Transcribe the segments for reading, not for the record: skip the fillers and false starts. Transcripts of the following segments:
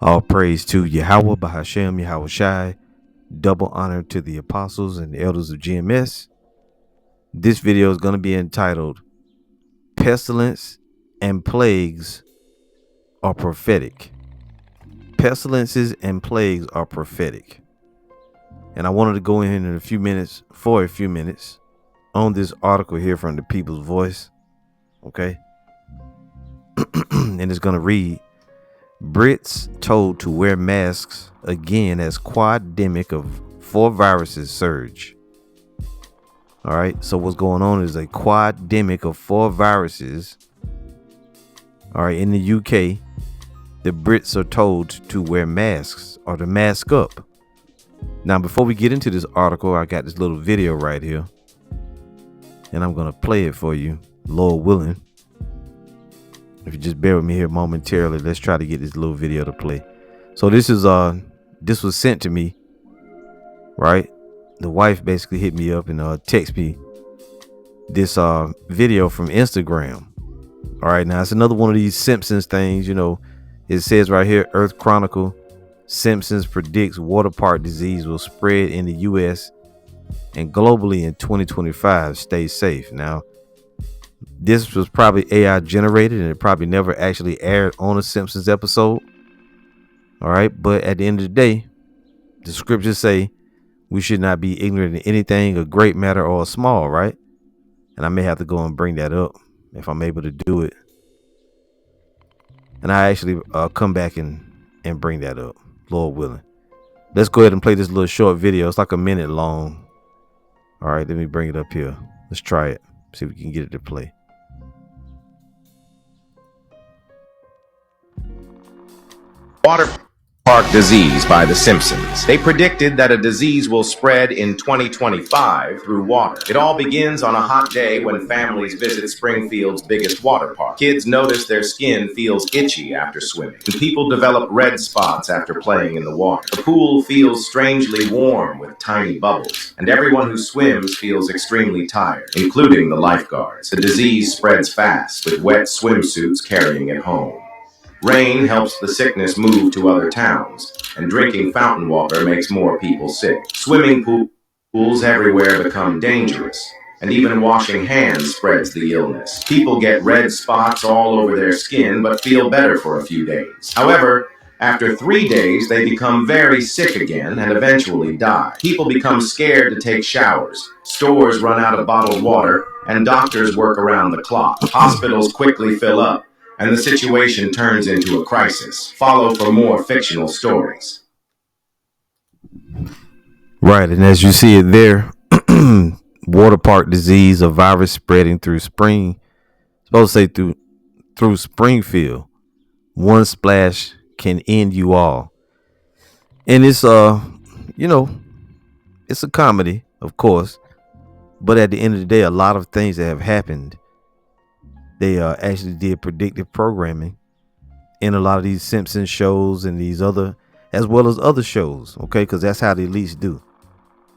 All praise to Yahweh, Bahashem, Yahweh Shai. Double honor to the apostles and the elders of GMS. This video is going to be entitled Pestilence and Plagues are Prophetic. Pestilences and plagues are prophetic. And I wanted to go in a few minutes on this article here from the People's Voice. Okay. And it's going to read, Brits told to wear masks again as quaddemic of 4 viruses surge. All right, so what's going on is a quaddemic of 4 viruses. All right, in the UK, the Brits are told to wear masks or to mask up. Now, before we get into this article, I got this little video right here, and I'm gonna play it for you, Lord willing. If you just bear with me here momentarily, let's try to get this little video to play. So this was sent to me, right? The wife basically hit me up and text me this video from Instagram. All right, now it's another one of these Simpsons things. It says right here, Earth Chronicle, Simpsons predicts water park disease will spread in the U.S. and globally in 2025. Stay safe. Now, this was probably AI generated and it probably never actually aired on a Simpsons episode. All right, but at the end of the day, the scriptures say we should not be ignorant of anything, a great matter or a small, right? And I may have to go and bring that up if I'm able to do it. And I actually come back and bring that up, Lord willing. Let's go ahead and play this little short video. It's like a minute long. All right, let me bring it up here. Let's try it. See if we can get it to play. Water park disease by The Simpsons. They predicted that a disease will spread in 2025 through water. It all begins on a hot day when families visit Springfield's biggest water park. Kids notice their skin feels itchy after swimming, and people develop red spots after playing in the water. The pool feels strangely warm with tiny bubbles, and everyone who swims feels extremely tired, including the lifeguards. The disease spreads fast, with wet swimsuits carrying it home. Rain helps the sickness move to other towns, and drinking fountain water makes more people sick. Swimming pools everywhere become dangerous, and even washing hands spreads the illness. People get red spots all over their skin but feel better for a few days. However, after 3 days, they become very sick again and eventually die. People become scared to take showers. Stores run out of bottled water, and doctors work around the clock. Hospitals quickly fill up, and the situation turns into a crisis. Follow for more fictional stories. Right, and as you see it there, water park disease, a virus spreading through through Springfield. One splash can end you all. And it's it's a comedy, of course, but at the end of the day, a lot of things that have happened, they actually did predictive programming in a lot of these Simpsons shows and these other, as well as other shows, okay? Because that's how the elites do.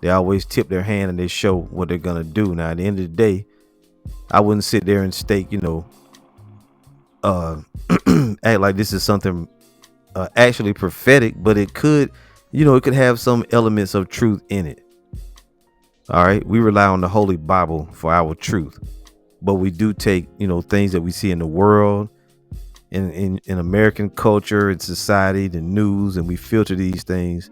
They always tip their hand and they show what they're gonna do. Now, at the end of the day, I wouldn't sit there and state, act like this is something actually prophetic, but it could, it could have some elements of truth in it. All right, we rely on the Holy Bible for our truth, but we do take, things that we see in the world, in American culture and society, the news, and we filter these things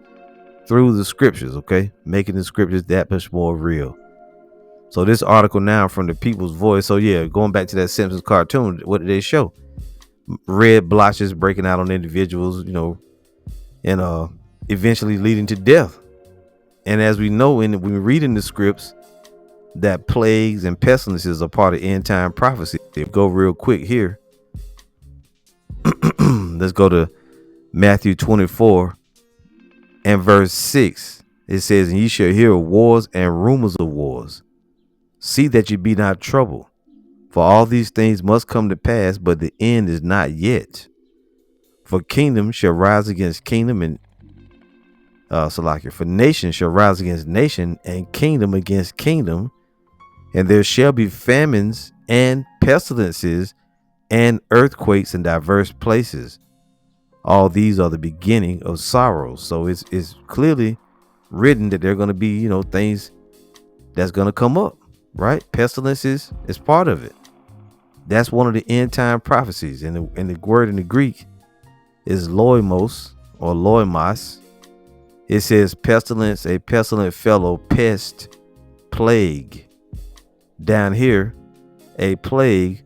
through the scriptures, okay, making the scriptures that much more real. So this article now from the People's Voice. So yeah, going back to that Simpsons cartoon, what did they show? Red blotches breaking out on individuals, and eventually leading to death. And as we know, when we read in the scripts, that plagues and pestilences are part of end time prophecy. Go real quick here. Let's go to Matthew 24 and verse 6. It says, and ye shall hear of wars and rumors of wars. See that you be not troubled, for all these things must come to pass, but the end is not yet. For kingdom shall rise against kingdom, and for nation shall rise against nation, and kingdom against kingdom, and there shall be famines and pestilences and earthquakes in diverse places. all these are the beginning of sorrows. So it's clearly written that there are going to be, things that's going to come up, right? Pestilence is part of it. That's one of the end time prophecies. And the word in the Greek is loimos or loimos. It says pestilence, a pestilent fellow, pest, plague. Down here, a plague,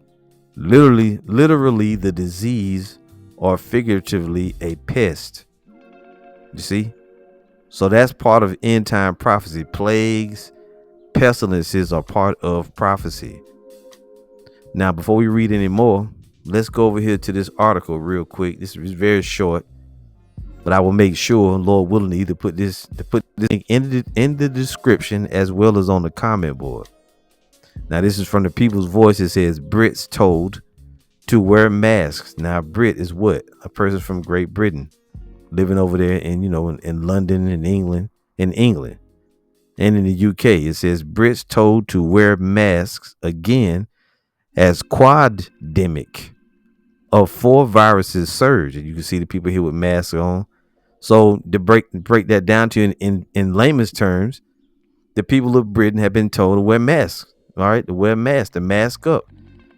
literally the disease, or figuratively a pest. You see? So that's part of end time prophecy. Plagues, pestilences are part of prophecy. Now, before we read any more, let's go over here to this article real quick. This is very short, but I will make sure, Lord willing, to put this link in the description as well as on the comment board. Now, this is from the People's Voice. It says Brits told to wear masks. Now, Brit is what? A person from Great Britain living over there in London and England, and in the UK. It says Brits told to wear masks again as quaddemic of 4 viruses surge. And you can see the people here with masks on. So to break that down to in layman's terms, the people of Britain have been told to wear masks. All right, to wear masks, to mask up.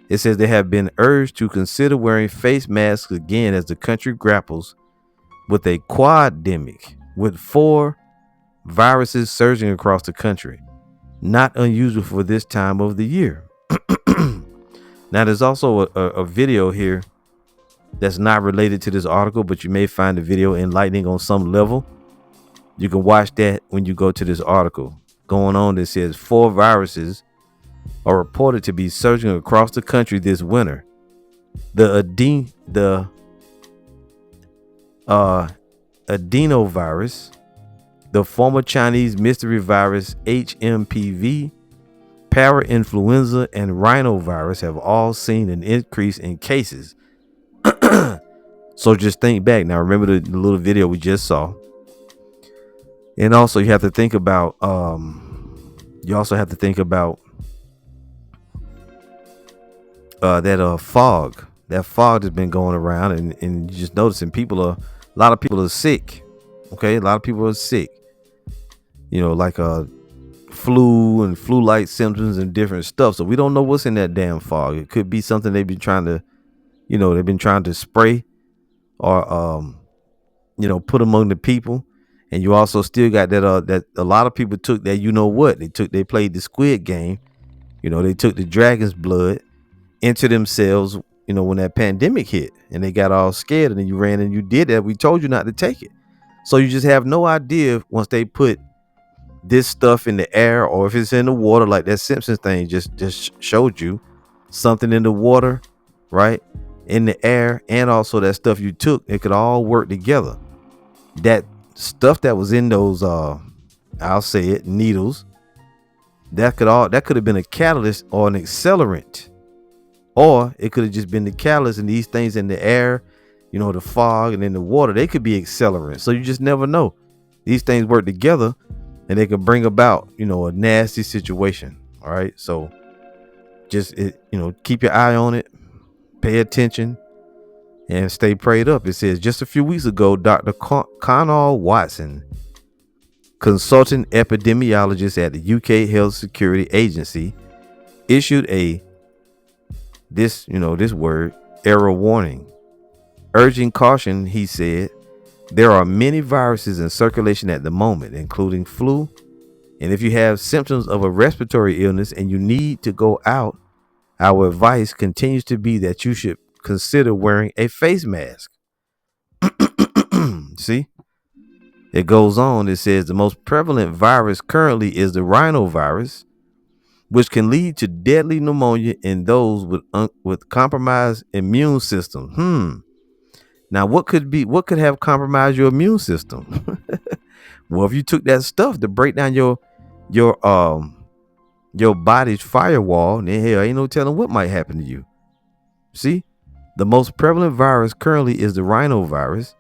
It says they have been urged to consider wearing face masks again as the country grapples with a quaddemic, with 4 viruses surging across the country. Not unusual for this time of the year. Now, there's also a video here that's not related to this article, but you may find the video enlightening on some level. You can watch that when you go to this article. Going on, that says 4 viruses are reported to be surging across the country this winter. The adenovirus, the former Chinese mystery virus HMPV, parainfluenza, and rhinovirus have all seen an increase in cases. So just think back. Now, remember the little video we just saw. And also you have to think about that fog. That fog has been going around, and you just noticing a lot of people are sick. Okay, a lot of people are sick. Like flu and flu-like symptoms and different stuff. So we don't know what's in that damn fog. It could be something they've been trying to spray or put among the people. And you also still got that a lot of people took that, they played the Squid Game. They took the dragon's blood into themselves, when that pandemic hit, and they got all scared, and then you ran and you did that. We told you not to take it. So you just have no idea once they put this stuff in the air, or if it's in the water, like that Simpsons thing just showed you, something in the water, right, in the air, and also that stuff you took, it could all work together. That stuff that was in those I'll say it, needles, that could have been a catalyst or an accelerant, or it could have just been the catalyst, and these things in the air, the fog and in the water, they could be accelerants. So you just never know. These things work together, and they can bring about, a nasty situation. All right. So just, keep your eye on it, pay attention, and stay prayed up. It says just a few weeks ago, Dr. Connell Watson, consultant epidemiologist at the UK Health Security Agency, issued this error warning, urging caution. He said, there are many viruses in circulation at the moment, including flu. And if you have symptoms of a respiratory illness and you need to go out, our advice continues to be that you should consider wearing a face mask. See, it goes on. It says the most prevalent virus currently is the rhinovirus, which can lead to deadly pneumonia in those with compromised immune system. Now, what could have compromised your immune system? Well, if you took that stuff to break down your body's firewall, then hell, ain't no telling what might happen to you. See, the most prevalent virus currently is the rhinovirus,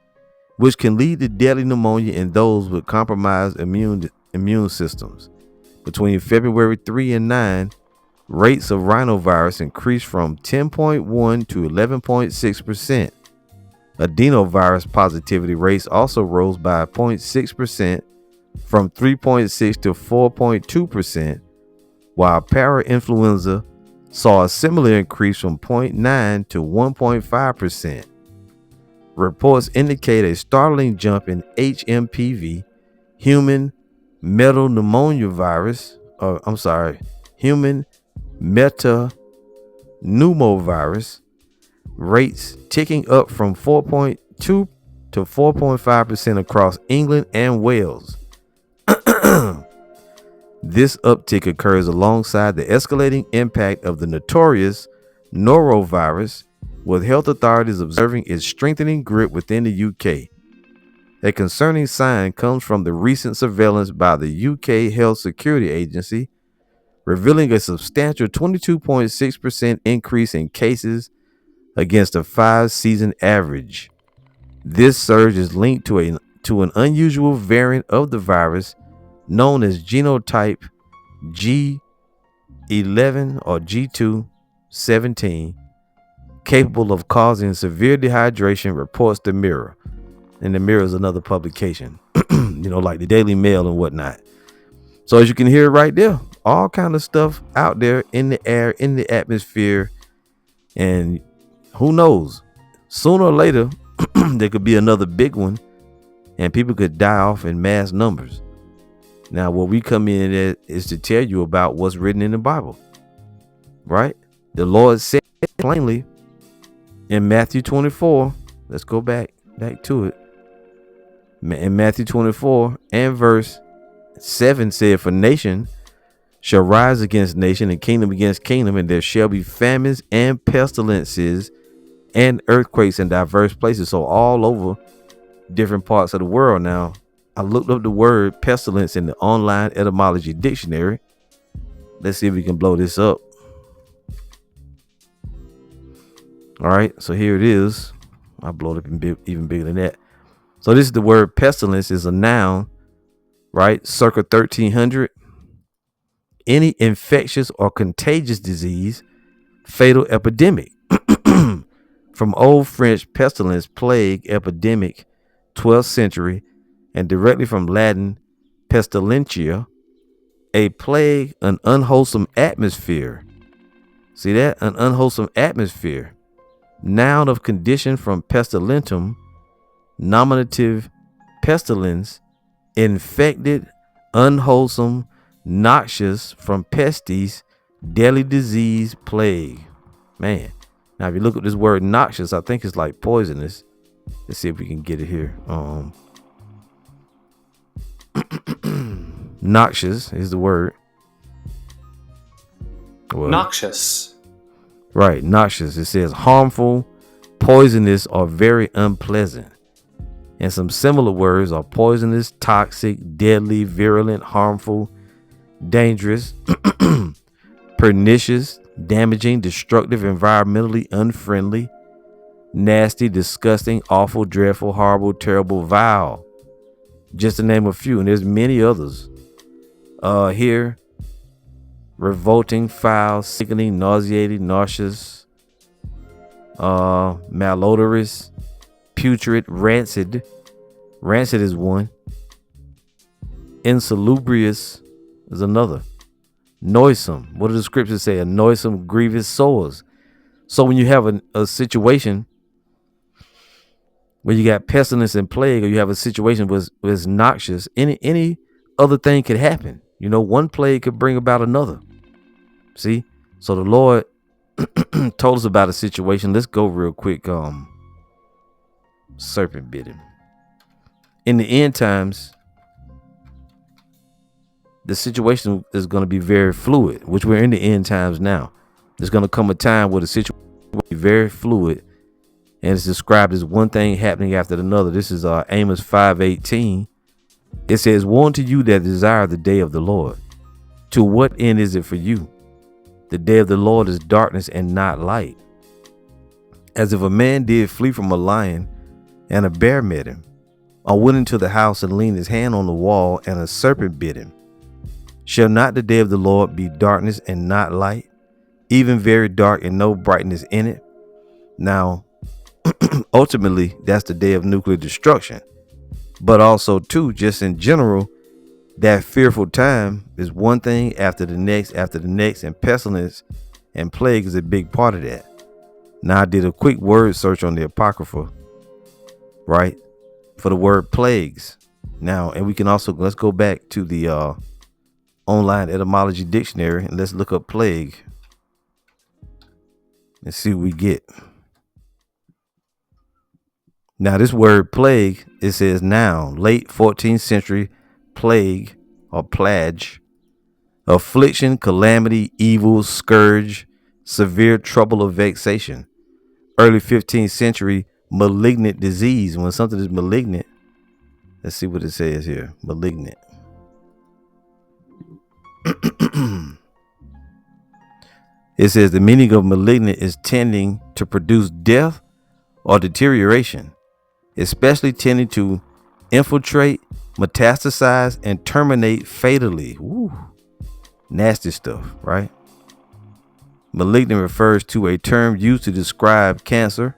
which can lead to deadly pneumonia in those with compromised immune systems. Between February 3 and 9, rates of rhinovirus increased from 10.1 to 11.6%. Adenovirus positivity rates also rose by 0.6% from 3.6 to 4.2%, while parainfluenza saw a similar increase from 0.9 to 1.5%. Reports indicate a startling jump in HMPV, human human metapneumovirus rates ticking up from 4.2 to 4.5% across England and Wales. This uptick occurs alongside the escalating impact of the notorious norovirus, with health authorities observing its strengthening grip within the UK. A concerning sign comes from the recent surveillance by the UK Health Security Agency, revealing a substantial 22.6% increase in cases against a 5-season average. This surge is linked to an unusual variant of the virus known as genotype G11 or G217, capable of causing severe dehydration, reports the Mirror. And the Mirror is another publication, like the Daily Mail and whatnot. So as you can hear right there, all kind of stuff out there in the air, in the atmosphere, and who knows, sooner or later, there could be another big one and people could die off in mass numbers. Now, what we come in at is to tell you about what's written in the Bible, right? The Lord said plainly in Matthew 24. Let's go back to it. In Matthew 24 and verse 7 said, "For nation shall rise against nation and kingdom against kingdom, and there shall be famines and pestilences and earthquakes in diverse places." So all over different parts of the world. Now, I looked up the word pestilence in the online etymology dictionary. Let's see if we can blow this up. All right, so here it is. I'll blow it up even bigger than that. So this is the word pestilence, is a noun, right? Circa 1300. Any infectious or contagious disease, fatal epidemic. From Old French pestilence, plague, epidemic, 12th century, and directly from Latin pestilentia, a plague, an unwholesome atmosphere. See that? An unwholesome atmosphere. Noun of condition from pestilentum, nominative pestilence, infected, unwholesome, noxious, from pestis, deadly disease, plague. Man. Now, if you look at this word noxious, I think it's like poisonous. Let's see if we can get it here. Noxious is the word. Well, noxious. Right, noxious. It says harmful, poisonous, or very unpleasant. And some similar words are poisonous, toxic, deadly, virulent, harmful, dangerous, pernicious, damaging, destructive, environmentally unfriendly, nasty, disgusting, awful, dreadful, horrible, terrible, vile. Just to name a few, and there's many others. Here, revolting, foul, sickening, nauseating, nauseous, malodorous, putrid, rancid. Rancid is one. Insalubrious is another. Noisome. What do the scriptures say? A noisome, grievous sores. So when you have a situation where you got pestilence and plague, or you have a situation where it's noxious, any other thing could happen. One plague could bring about another. See? So the Lord told us about a situation. Let's go real quick. Serpent bit him. In the end times, the situation is going to be very fluid, which we're in the end times now. There's going to come a time where the situation will be very fluid, and it's described as one thing happening after another. This is Amos 5:18. It says, "Woe unto you that desire the day of the Lord. To what end is it for you? The day of the Lord is darkness and not light. As if a man did flee from a lion, and a bear met him, or went into the house and leaned his hand on the wall, and a serpent bit him. Shall not the day of the Lord be darkness and not light, even very dark and no brightness in it?" Now, Ultimately, that's the day of nuclear destruction. But also, too, just in general, that fearful time is one thing after the next, and pestilence and plague is a big part of that. Now, I did a quick word search on the Apocrypha, right, for the word plagues. Now, and we can also, let's go back to the online etymology dictionary and let's look up plague and see what we get. Now, this word plague, it says noun, late 14th century, plague or plage, affliction, calamity, evil, scourge, severe trouble or vexation. Early 15th century, malignant disease. When something is malignant, let's see what it says here. Malignant. It says the meaning of malignant is tending to produce death or deterioration, especially tending to infiltrate, metastasize, and terminate fatally. Ooh, nasty stuff, right? Malignant refers to a term used to describe cancer,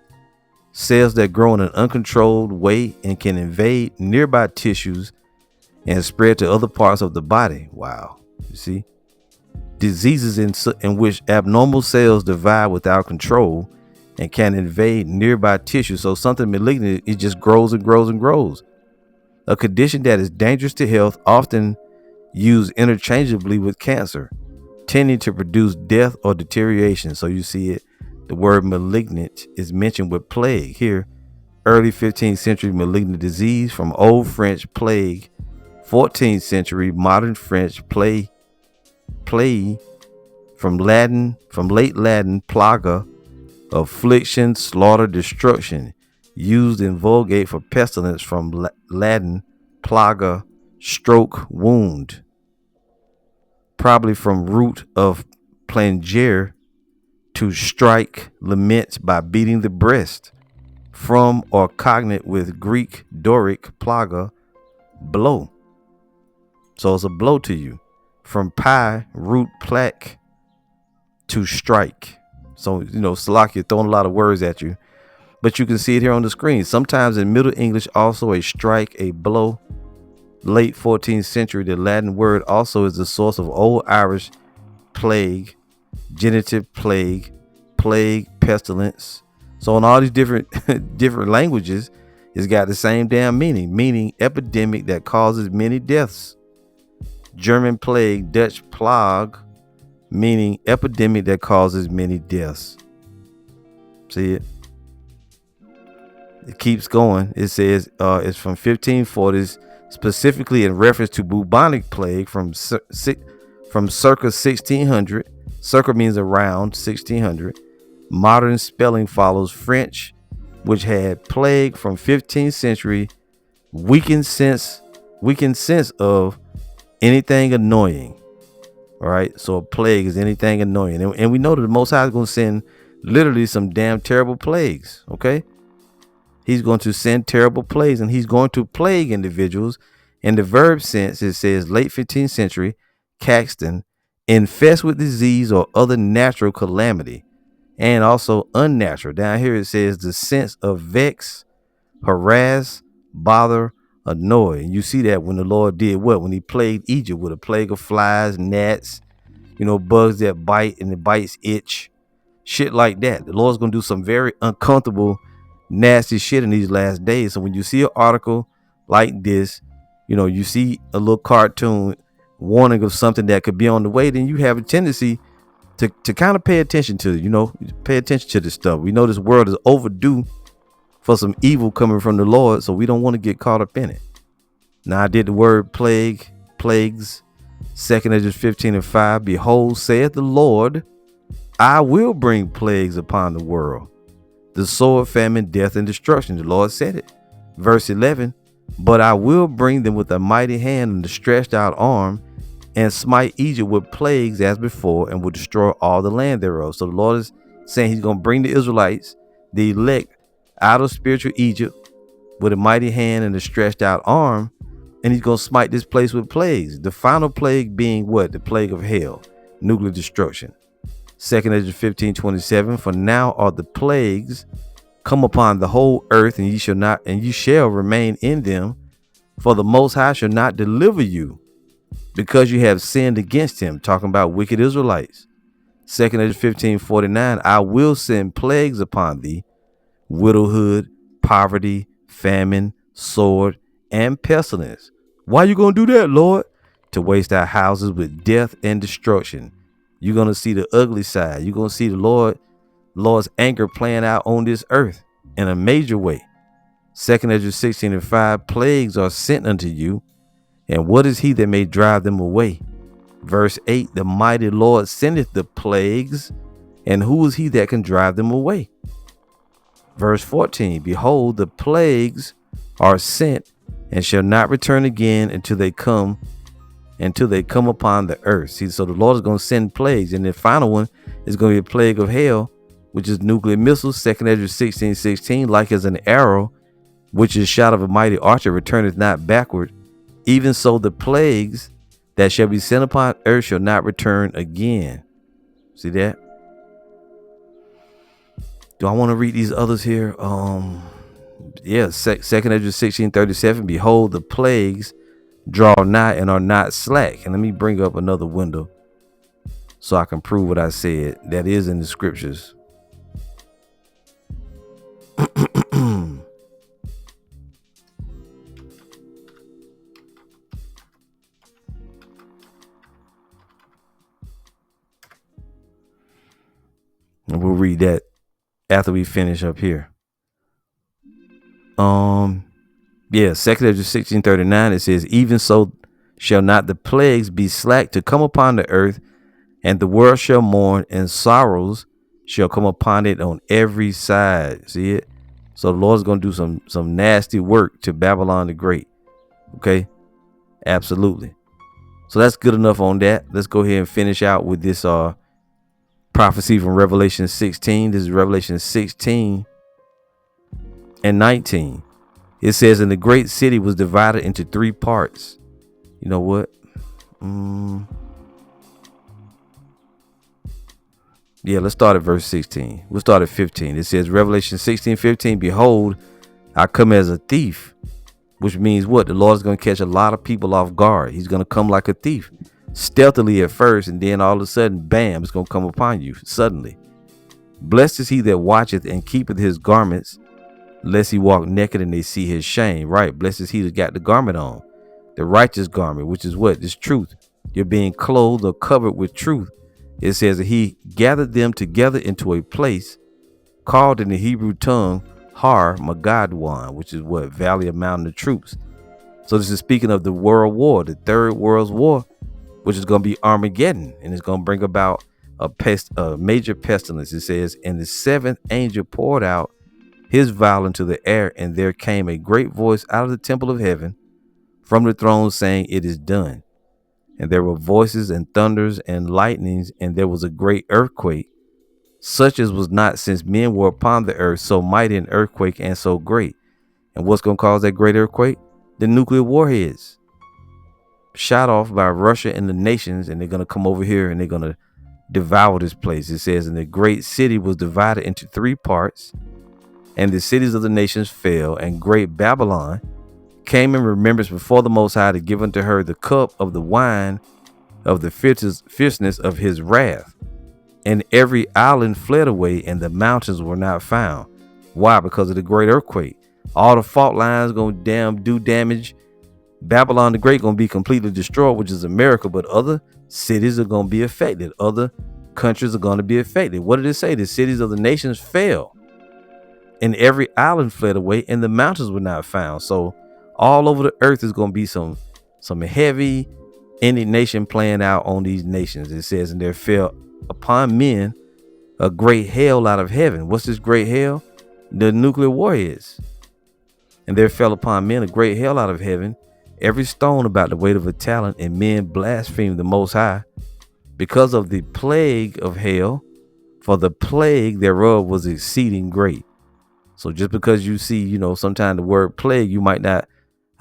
cells that grow in an uncontrolled way and can invade nearby tissues and spread to other parts of the body. Wow. You see? Diseases in which abnormal cells divide without control and can invade nearby tissue. So something malignant, it just grows and grows and grows. A condition that is dangerous to health, often used interchangeably with cancer, tending to produce death or deterioration. So you see it, the word malignant is mentioned with plague here. Early 15th century malignant disease, from Old French plague, 14th century modern French plague, from late Latin plaga, affliction, slaughter, destruction, used in Vulgate for pestilence, from Latin plaga, stroke, wound, probably from root of plangere, to strike, lament by beating the breast, from or cognate with Greek Doric plaga, blow. So it's a blow to you. From pi, root plaque, to strike. So, Salakia throwing a lot of words at you, but you can see it here on the screen. Sometimes in Middle English, also a strike, a blow. Late 14th century, the Latin word also is the source of Old Irish plague, genitive plague, pestilence. So in all these different languages, it's got the same damn meaning epidemic that causes many deaths. German plague, Dutch plague, meaning epidemic that causes many deaths. See it? It keeps going. It says it's from 1540s, specifically in reference to bubonic plague from circa 1600. Circa means around 1600. Modern spelling follows French, which had plague from 15th century. Weakened sense of anything annoying. All right, so a plague is anything annoying, and we know that the Most High is going to send literally some damn terrible plagues. Okay, he's going to send terrible plagues, and he's going to plague individuals. In the verb sense, it says late 15th century, Caxton, infest with disease or other natural calamity, and also unnatural. Down here it says the sense of vex, harass, bother, annoy. And you see that when the Lord did what? When he plagued Egypt with a plague of flies, gnats, bugs that bite and the bites itch, shit like that. The Lord's gonna do some very uncomfortable, nasty shit in these last days. So when you see an article like this, you see a little cartoon warning of something that could be on the way, then you have a tendency to kind of pay attention to, pay attention to this stuff. We know this world is overdue for some evil coming from the Lord, so we don't want to get caught up in it. Now I did the word plagues, 2nd Ezra 15:5. Behold, saith the Lord, I will bring plagues upon the world, the sword, famine, death, and destruction. The Lord said it. Verse 11, but I will bring them with a mighty hand and a stretched out arm, and smite Egypt with plagues as before, and will destroy all the land thereof. So the Lord is saying he's going to bring the Israelites, the elect, out of spiritual Egypt with a mighty hand and a stretched out arm, and he's going to smite this place with plagues. The final plague being what? The plague of hell, nuclear destruction. 2nd Ezra 15:27. For now are the plagues come upon the whole earth, and you shall remain in them, for the Most High shall not deliver you, because you have sinned against him. Talking about wicked Israelites. 2 Ezra 15:49, I will send plagues upon thee, widowhood, poverty, famine, sword, and pestilence. Why you gonna do that, Lord? To waste our houses with death and destruction. You're gonna see the ugly side. You're gonna see the Lord's anger playing out on this earth in a major way. 2 Ezra 16:5, plagues are sent unto you, and what is he that may drive them away? Verse 8, the mighty Lord sendeth the plagues, and who is he that can drive them away? Verse 14, behold, the plagues are sent and shall not return again until they come upon the earth. See, so the Lord is going to send plagues, and the final one is going to be a plague of hell, which is nuclear missiles. 2 Ezra 16:16, like as an arrow, which is shot of a mighty archer, returneth not backward. Even so, the plagues that shall be sent upon earth shall not return again. See that? Do I want to read these others here? Yeah, 2 Ezra 16:37, behold, the plagues draw nigh and are not slack. And let me bring up another window so I can prove what I said. That is in the scriptures. And we'll read that after we finish up here. Yeah, 2 Ezra 16:39, it says, even so shall not the plagues be slack to come upon the earth, and the world shall mourn, and sorrows shall come upon it on every side. See it? So the Lord's going to do some nasty work to Babylon the Great. Okay? Absolutely. So that's good enough on that. Let's go ahead and finish out with this prophecy from Revelation 16. This is Revelation 16 and 19. It says, and the great city was divided into three parts. You know what? Yeah, let's start at verse 16. We'll start at 15. It says, Revelation 16:15, behold, I come as a thief, which means what? The Lord's going to catch a lot of people off guard. He's going to come like a thief, stealthily at first, and then all of a sudden, bam, it's going to come upon you suddenly. Blessed is he that watcheth and keepeth his garments, lest he walk naked and they see his shame. Right. Blessed is he that got the garment on, the righteous garment, which is what? This truth. You're being clothed or covered with truth. It says that he gathered them together into a place called in the Hebrew tongue Har Magadwan, which is what? Valley of Mountain of Troops. So this is speaking of the world war, the third world war, which is going to be Armageddon, and it's going to bring about a major pestilence. It says, and the seventh angel poured out his vial into the air, and there came a great voice out of the temple of heaven from the throne, saying, it is done. And there were voices and thunders and lightnings, and there was a great earthquake, such as was not since men were upon the earth, so mighty an earthquake and so great. And what's going to cause that great earthquake? The nuclear warheads shot off by Russia and the nations, and they're going to come over here and they're going to devour this place. It says, and the great city was divided into three parts, and the cities of the nations fell, and great Babylon came in remembrance before the Most High to give unto her the cup of the wine of the fierceness of his wrath. And every island fled away, and the mountains were not found. Why? Because of the great earthquake. All the fault lines going to do damage. Babylon the Great going to be completely destroyed, which is America, but other cities are going to be affected. Other countries are going to be affected. What did it say? The cities of the nations fell, and every island fled away, and the mountains were not found. So all over the earth is going to be some heavy indignation playing out on these nations. It says, and there fell upon men a great hail out of heaven. What's this great hail? The nuclear warheads. And there fell upon men a great hail out of heaven, every stone about the weight of a talent, and men blasphemed the Most High because of the plague of hail, for the plague thereof was exceeding great. So just because you see, sometimes the word plague, you might not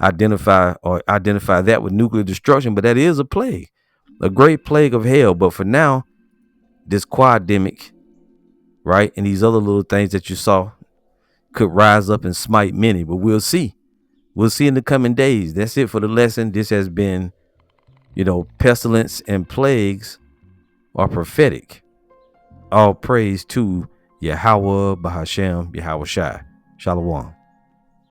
identify that with nuclear destruction, but that is a plague, a great plague of hell. But for now, this quaddemic, right, and these other little things that you saw, could rise up and smite many, but we'll see. We'll see in the coming days. That's it for the lesson. This has been, pestilence and plagues are prophetic. All praise to Yahweh Bahashem Yahweh Shai. Shalom.